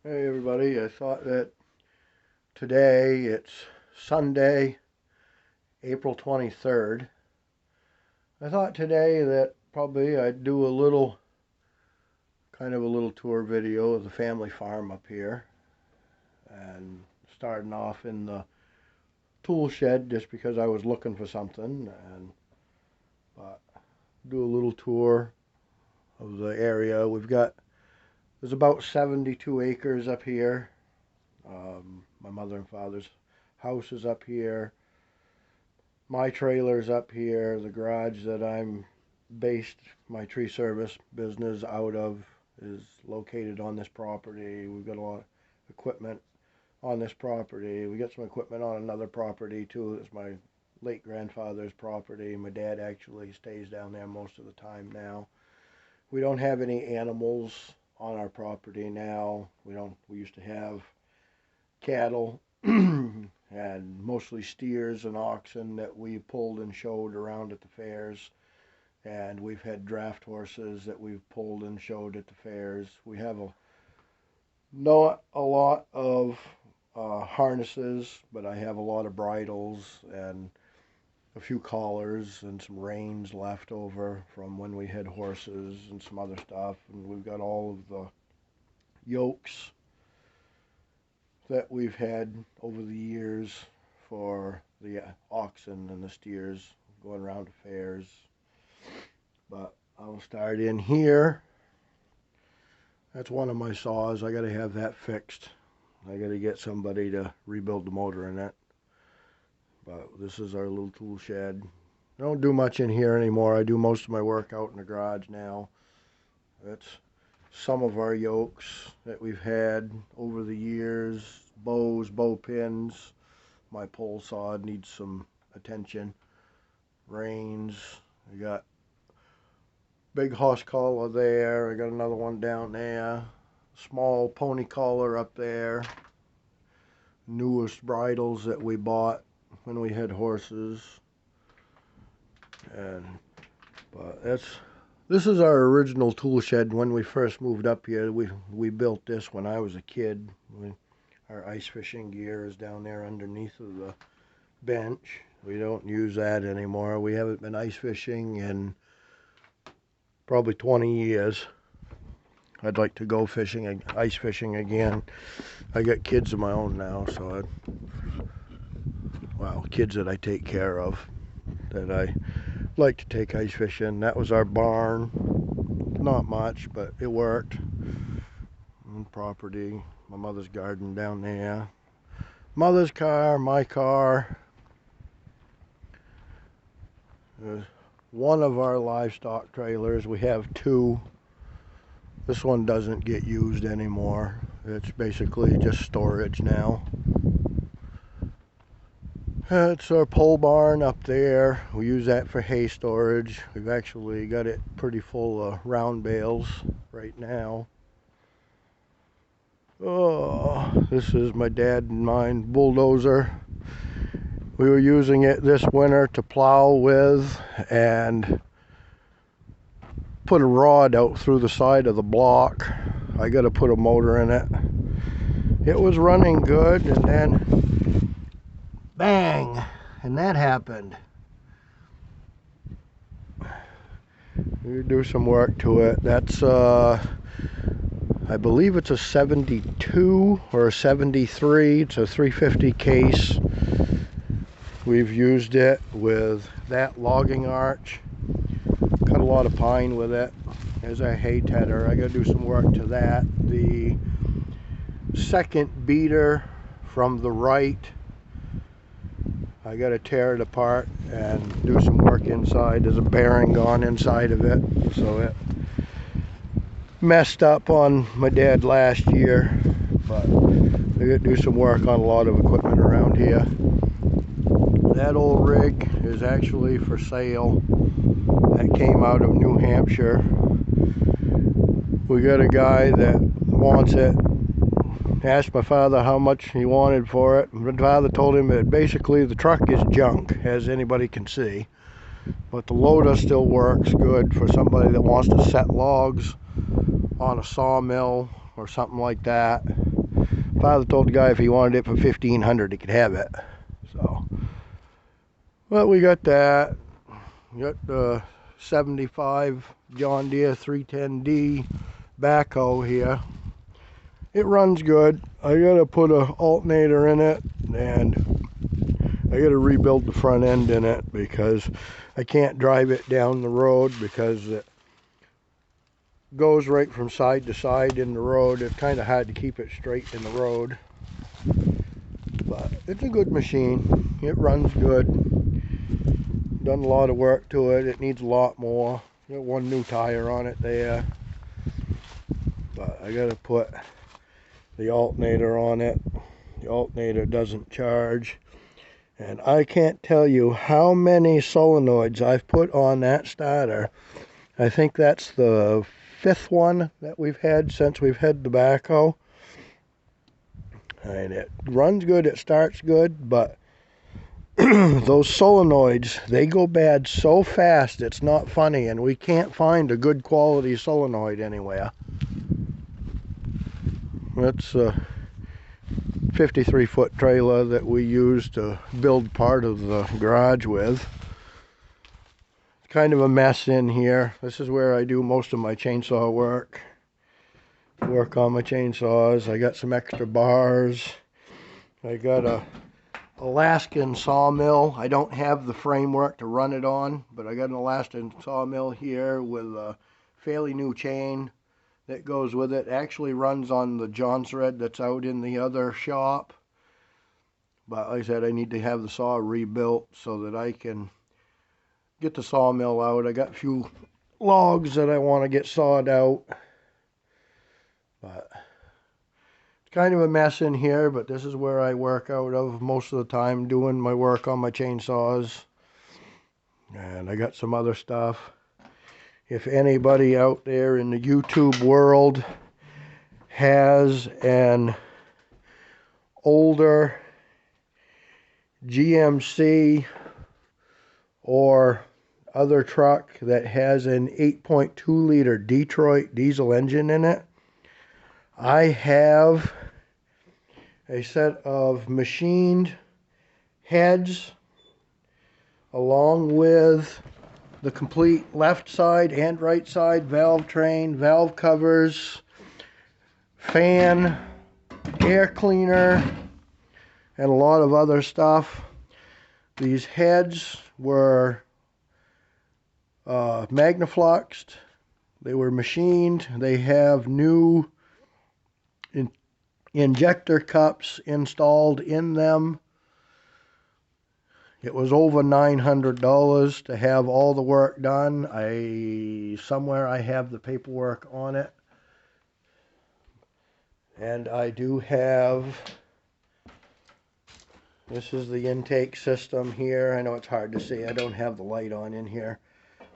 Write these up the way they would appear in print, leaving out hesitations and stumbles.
Hey everybody, I thought that today it's Sunday, April 23rd. I thought today that probably I'd do a little tour video of the family farm up here, and starting off in the tool shed just because I was looking for something, and but do a little tour of the area. There's about 72 acres up here. My mother and father's house is up here. My trailer's up here. The garage that I'm based my tree service business out of is located on this property. We've got a lot of equipment on this property. We got some equipment on another property too. It's my late grandfather's property. My dad actually stays down there most of the time now. We don't have any animals on our property now. We used to have cattle and mostly steers and oxen that we pulled and showed around at the fairs. And we've had draft horses that we've pulled and showed at the fairs. We have not a lot of harnesses, but I have a lot of bridles and a few collars and some reins left over from when we had horses and some other stuff. And we've got all of the yokes that we've had over the years for the oxen and the steers going around to fairs. But I'll start in here. That's one of my saws. I got to have that fixed. I got to get somebody to rebuild the motor in it. But this is our little tool shed. I don't do much in here anymore. I do most of my work out in the garage now. That's some of our yokes that we've had over the years. Bows, bow pins. My pole saw needs some attention. Reins. I got big horse collar there. I got another one down there. Small pony collar up there. Newest bridles that we bought when we had horses. But this is our original tool shed when we first moved up here. We built this when I was a kid. Our ice fishing gear is down there underneath of the bench. We don't use that anymore. We haven't been ice fishing in probably 20 years. I'd like to go ice fishing again. I got kids of my own now, so kids that I take care of, that I like to take ice fishing. That was our barn. Not much, but it worked. On property. My mother's garden down there. Mother's car, my car. One of our livestock trailers. We have two. This one doesn't get used anymore. It's basically just storage now. It's our pole barn up there. We use that for hay storage. We've actually got it pretty full of round bales right now. Oh, this is my dad and mine bulldozer. We were using it this winter to plow with and put a rod out through the side of the block. I got to put a motor in it. It was running good, and then bang, and that happened. We do some work to it. That's I believe it's a 72 or a 73. It's a 350 case. We've used it with that logging arch. Cut a lot of pine with it. There's our hay tedder. I got to do some work to that. The second beater from the right, I got to tear it apart and do some work inside. There's a bearing gone inside of it, so it messed up on my dad last year. But I got to do some work on a lot of equipment around here. That old rig is actually for sale. That came out of New Hampshire. We got a guy that wants it. Asked my father how much he wanted for it. My father told him that basically the truck is junk, as anybody can see. But the loader still works good for somebody that wants to set logs on a sawmill or something like that. Father told the guy if he wanted it for $1,500, he could have it. So, well, we got that. We got the 75 John Deere 310D backhoe here. It runs good. I gotta put an alternator in it, and I gotta rebuild the front end in it because I can't drive it down the road because it goes right from side to side in the road. It's kind of hard to keep it straight in the road, but it's a good machine. It runs good. Done a lot of work to it. It needs a lot more. Got one new tire on it there, but I gotta put the alternator on it. The alternator doesn't charge, and I can't tell you how many solenoids I've put on that starter. I think that's the 5th one that we've had since we've had the backhoe, and it runs good, it starts good, but those solenoids, they go bad so fast it's not funny, and we can't find a good quality solenoid anywhere. That's a 53-foot trailer that we use to build part of the garage with. Kind of a mess in here. This is where I do most of my chainsaw work. Work on my chainsaws. I got some extra bars. I got a Alaskan sawmill. I don't have the framework to run it on, but I got an Alaskan sawmill here with a fairly new chain that goes with it. Actually runs on the John thread that's out in the other shop. But like I said, I need to have the saw rebuilt so that I can get the sawmill out. I got a few logs that I want to get sawed out. But it's kind of a mess in here, but this is where I work out of most of the time, doing my work on my chainsaws. And I got some other stuff. If anybody out there in the YouTube world has an older GMC or other truck that has an 8.2 liter Detroit diesel engine in it, I have a set of machined heads along with the complete left side and right side valve train, valve covers, fan, air cleaner, and a lot of other stuff. These heads were Magnafluxed. They were machined. They have new injector cups installed in them. It was over $900 to have all the work done. Somewhere I have the paperwork on it. And I do have, this is the intake system here. I know it's hard to see. I don't have the light on in here.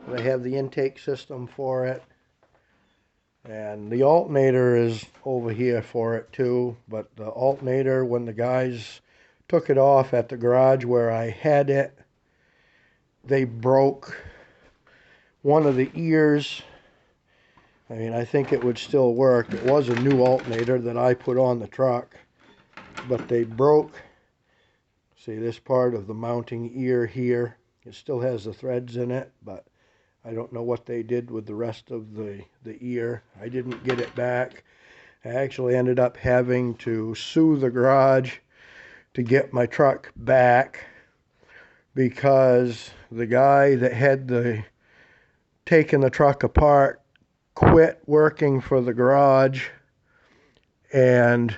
But I have the intake system for it. And the alternator is over here for it too. But the alternator, when the guys took it off at the garage where I had it, they broke one of the ears. I mean, I think it would still work. It was a new alternator that I put on the truck, but they broke, see, this part of the mounting ear here. It still has the threads in it, but I don't know what they did with the rest of the ear. I didn't get it back. I actually ended up having to sue the garage to get my truck back because the guy that had taken the truck apart quit working for the garage, and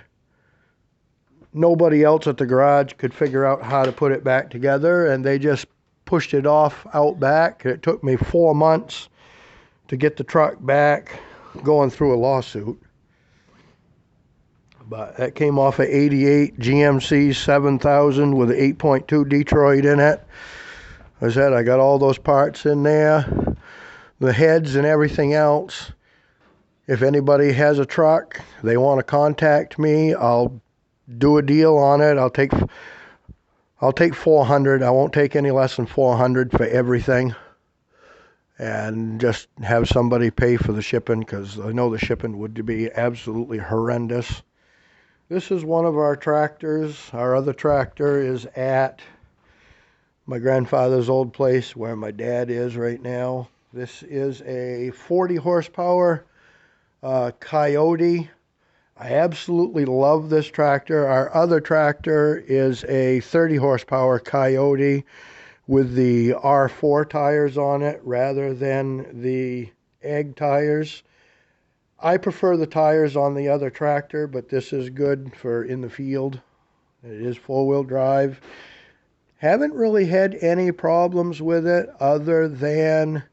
nobody else at the garage could figure out how to put it back together, and they just pushed it off out back. It took me 4 months to get the truck back, going through a lawsuit. But that came off a 88 GMC 7000 with an 8.2 Detroit in it. As I said, I got all those parts in there, the heads and everything else. If anybody has a truck, they want to contact me, I'll do a deal on it. I'll take $400. I won't take any less than $400 for everything. And just have somebody pay for the shipping, because I know the shipping would be absolutely horrendous. This is one of our tractors. Our other tractor is at my grandfather's old place where my dad is right now. This is a 40 horsepower Coyote. I absolutely love this tractor. Our other tractor is a 30 horsepower Coyote with the R4 tires on it rather than the egg tires. I prefer the tires on the other tractor, but this is good for in the field. It is four-wheel drive. Haven't really had any problems with it other than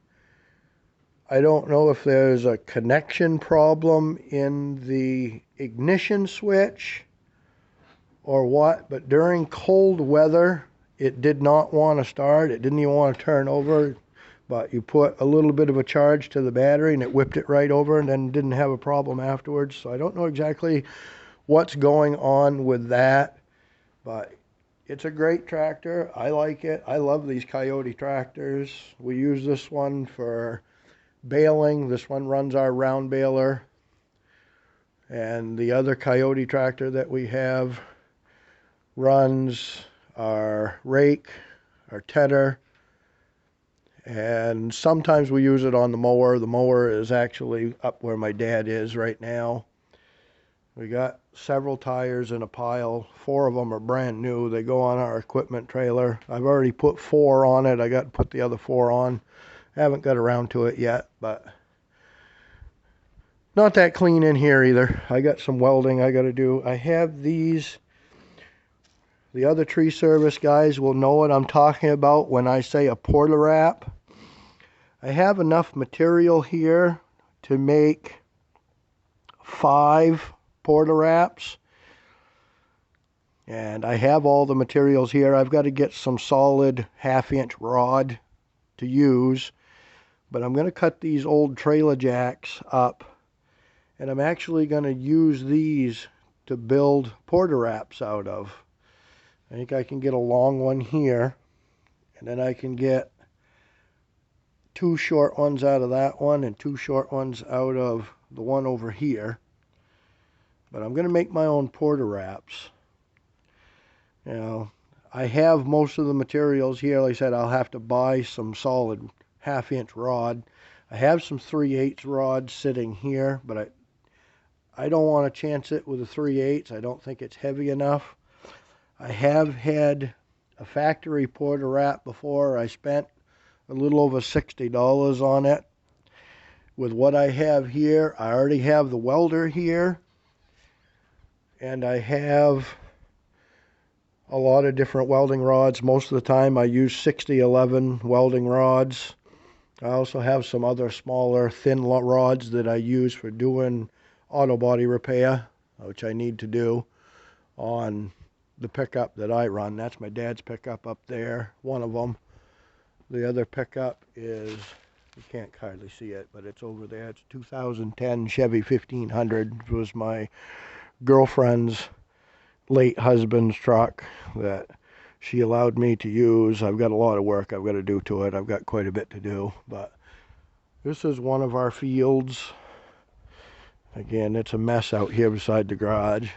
I don't know if there's a connection problem in the ignition switch or what, but during cold weather, it did not want to start. It didn't even want to turn over, but you put a little bit of a charge to the battery and it whipped it right over and then didn't have a problem afterwards. So I don't know exactly what's going on with that, but it's a great tractor. I like it. I love these Coyote tractors. We use this one for baling. This one runs our round baler. And the other Coyote tractor that we have runs our rake, our tedder, and sometimes we use it on the mower. The mower is actually up where my dad is right now. We got several tires in a pile. 4 of them are brand new. They go on our equipment trailer. I've already put 4 on it. I got to put the other 4 on. I haven't got around to it yet, but not that clean in here either. I got some welding I got to do. I have these. The other tree service guys will know what I'm talking about when I say a porta wrap. I have enough material here to make 5 porta wraps. And I have all the materials here. I've got to get some solid 1/2-inch rod to use. But I'm going to cut these old trailer jacks up. And I'm actually going to use these to build porta wraps out of. I think I can get a long one here. And then I can get 2 short ones out of that one and 2 short ones out of the one over here. But I'm going to make my own porta wraps. You know, I have most of the materials here. Like I said, I'll have to buy some solid 1/2-inch rod. I have some 3/8 rods sitting here, but I don't want to chance it with a 3/8. I don't think it's heavy enough. I have had a factory porta wrap before. I spent a little over $60 on it. With what I have here, I already have the welder here. And I have a lot of different welding rods. Most of the time I use 6011 welding rods. I also have some other smaller thin rods that I use for doing auto body repair, which I need to do on the pickup that I run. That's my dad's pickup up there, one of them. The other pickup is, you can't hardly see it, but it's over there. It's 2010 Chevy 1500. It was my girlfriend's late husband's truck that she allowed me to use. I've got a lot of work I've got to do to it. I've got quite a bit to do, but this is one of our fields. Again, it's a mess out here beside the garage.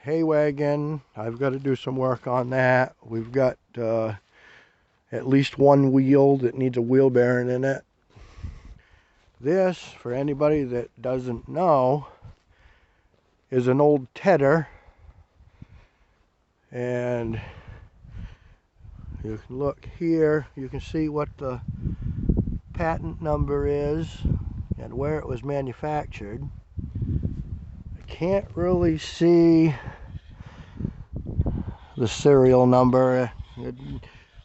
Hay wagon, I've got to do some work on that. We've got at least one wheel that needs a wheel bearing in it. This, for anybody that doesn't know, is an old tedder. And you can look here, you can see what the patent number is and where it was manufactured. I can't really see the serial number.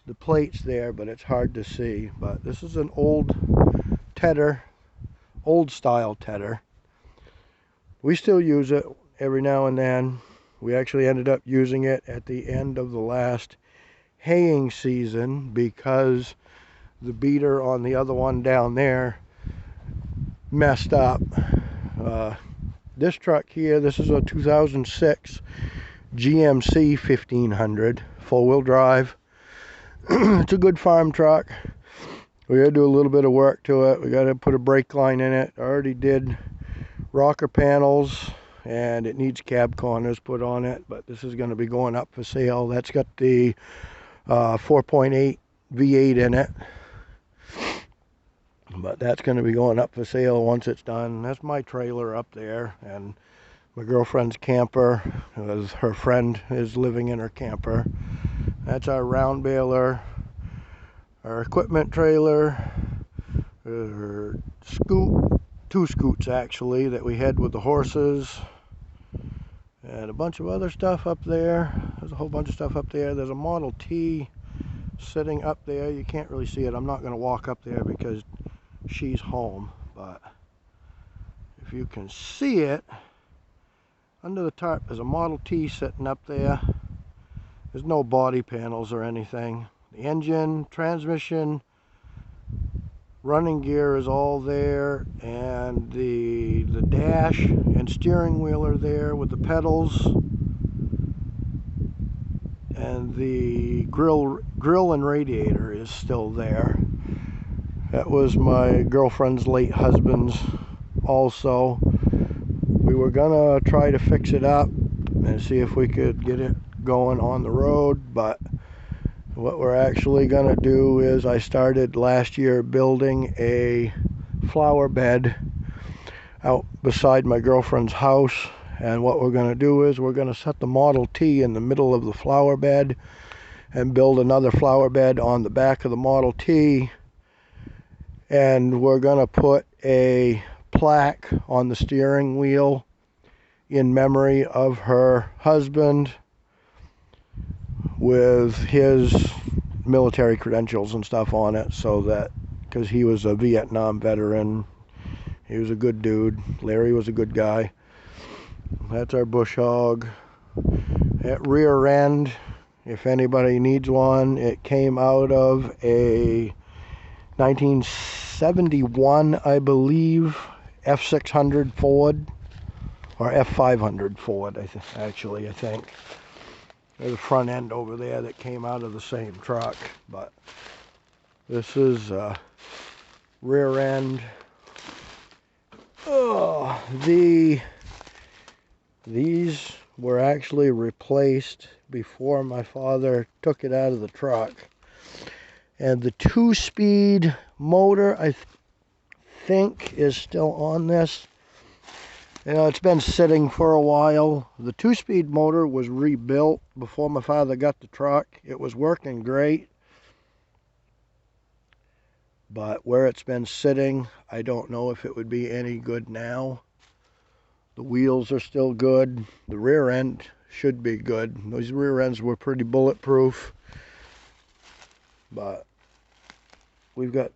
The plate's there, but it's hard to see. But this is an old tedder, old style tedder. We still use it every now and then. We actually ended up using it at the end of the last haying season because the beater on the other one down there messed up. This truck here, this is a 2006 GMC 1500 four-wheel drive. It's a good farm truck. We got to do a little bit of work to it. We got to put a brake line in it. I already did rocker panels. and it needs cab corners put on it, but this is going to be going up for sale. That's got the 4.8 V8 in it, but that's going to be going up for sale once it's done. That's my trailer up there, and my girlfriend's camper, as her friend is living in her camper. That's our round baler, our equipment trailer, our scoot, 2 scoots actually that we had with the horses, and a bunch of other stuff up there. There's a whole bunch of stuff up there. There's a Model T sitting up there. You can't really see it. I'm not going to walk up there because she's home, but if you can see it, under the tarp there's a Model T sitting up there. There's no body panels or anything. The engine, transmission, running gear is all there, and the dash and steering wheel are there with the pedals, and the grill and radiator is still there. That was my girlfriend's late husband's also. We were gonna try to fix it up and see if we could get it going on the road, but what we're actually gonna do is, I started last year building a flower bed out beside my girlfriend's house, and what we're gonna do is we're gonna set the Model T in the middle of the flower bed and build another flower bed on the back of the Model T, and we're gonna put a plaque on the steering wheel in memory of her husband with his military credentials and stuff on it, so that, because he was a Vietnam veteran, he was a good dude. Larry was a good guy. That's our bush hog. That rear end, if anybody needs one, it came out of a 1971, I believe, F600 Ford, or F500 Ford, I think. There's a front end over there that came out of the same truck, but this is rear end. Oh, these were actually replaced before my father took it out of the truck, and the 2-speed motor I think is still on this. You know, it's been sitting for a while. The 2-speed motor was rebuilt before my father got the truck. It was working great, but where it's been sitting, I don't know if it would be any good now. The wheels are still good. The rear end should be good. Those rear ends were pretty bulletproof, but we've got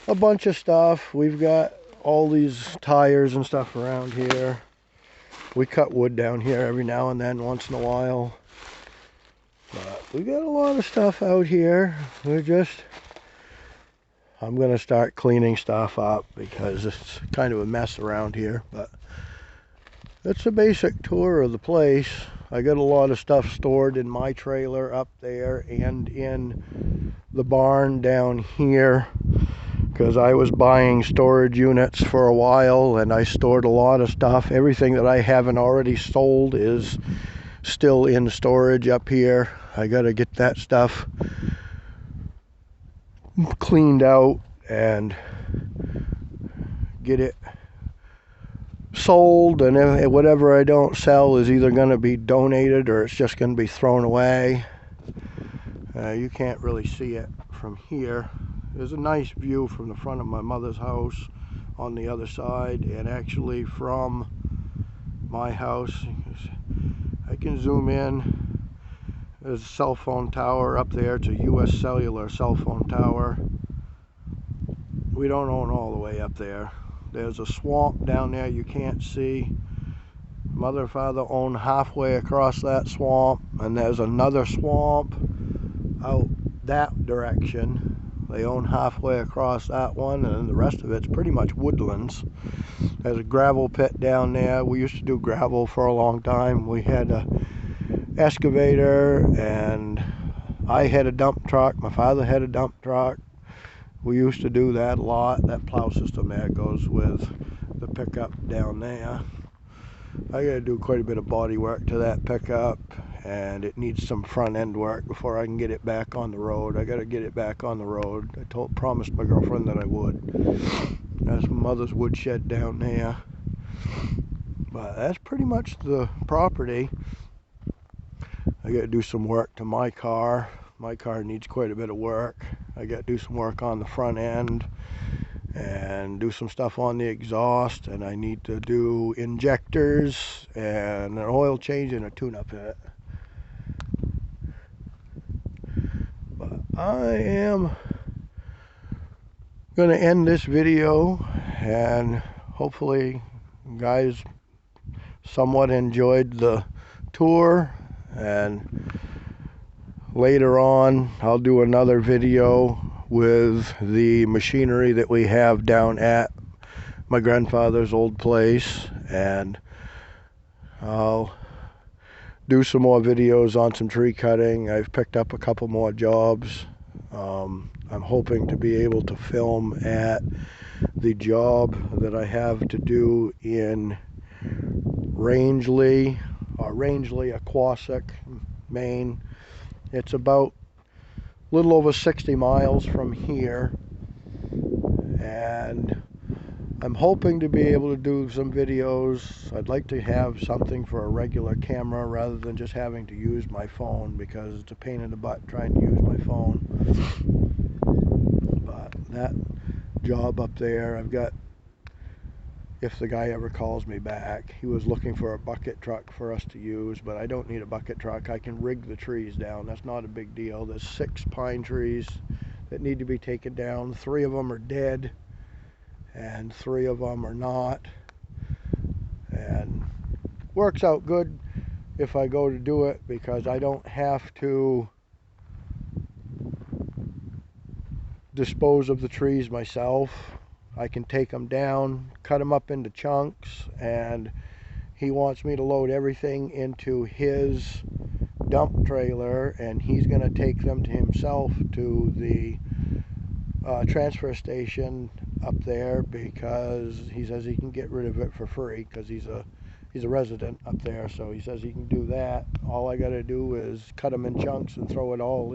a bunch of stuff. We've got all these tires and stuff around here. We cut wood down here every now and then, once in a while. But we got a lot of stuff out here. I'm gonna start cleaning stuff up because it's kind of a mess around here. But that's a basic tour of the place. I got a lot of stuff stored in my trailer up there and in the barn down here, because I was buying storage units for a while, and I stored a lot of stuff. Everything that I haven't already sold is still in storage up here. I gotta get that stuff cleaned out and get it sold, and whatever I don't sell is either going to be donated or it's just going to be thrown away. You can't really see it from here. There's a nice view from the front of my mother's house on the other side, and actually from my house I can zoom in. There's a cell phone tower up there. It's a US Cellular cell phone tower. We don't own all the way up there. There's a swamp down there you can't see. Mother and father own halfway across that swamp, and there's another swamp out that direction. They own halfway across that one, and the rest of it's pretty much woodlands. There's a gravel pit down there. We used to do gravel for a long time. We had a excavator, and I had a dump truck. My father had a dump truck. We used to do that a lot. That plow system there goes with the pickup down there. I gotta do quite a bit of body work to that pickup, and it needs some front end work before I can get it back on the road. I gotta get it back on the road. I promised my girlfriend that I would. There's mother's woodshed down there. But that's pretty much the property. I gotta do some work to my car. My car needs quite a bit of work. I gotta do some work on the front end and do some stuff on the exhaust, and I need to do injectors and an oil change and a tune-up in it. But I am gonna end this video, and hopefully you guys somewhat enjoyed the tour, and later on I'll do another video with the machinery that we have down at my grandfather's old place, and I'll do some more videos on some tree cutting. I've picked up a couple more jobs. I'm hoping to be able to film at the job that I have to do in Rangeley, Aquasic, Maine. It's about a little over 60 miles from here, and I'm hoping to be able to do some videos. I'd like to have something for a regular camera rather than just having to use my phone, because it's a pain in the butt trying to use my phone. But that job up there, I've got, if the guy ever calls me back, he was looking for a bucket truck for us to use, but I don't need a bucket truck. I can rig the trees down. That's not a big deal. There's 6 pine trees that need to be taken down. 3 of them are dead and 3 of them are not, and works out good if I go to do it, because I don't have to dispose of the trees myself. I can take them down, cut them up into chunks, and he wants me to load everything into his dump trailer, and he's going to take them to himself to the transfer station up there, because he says he can get rid of it for free, because he's a resident up there. So he says he can do that. All I got to do is cut them in chunks and throw it all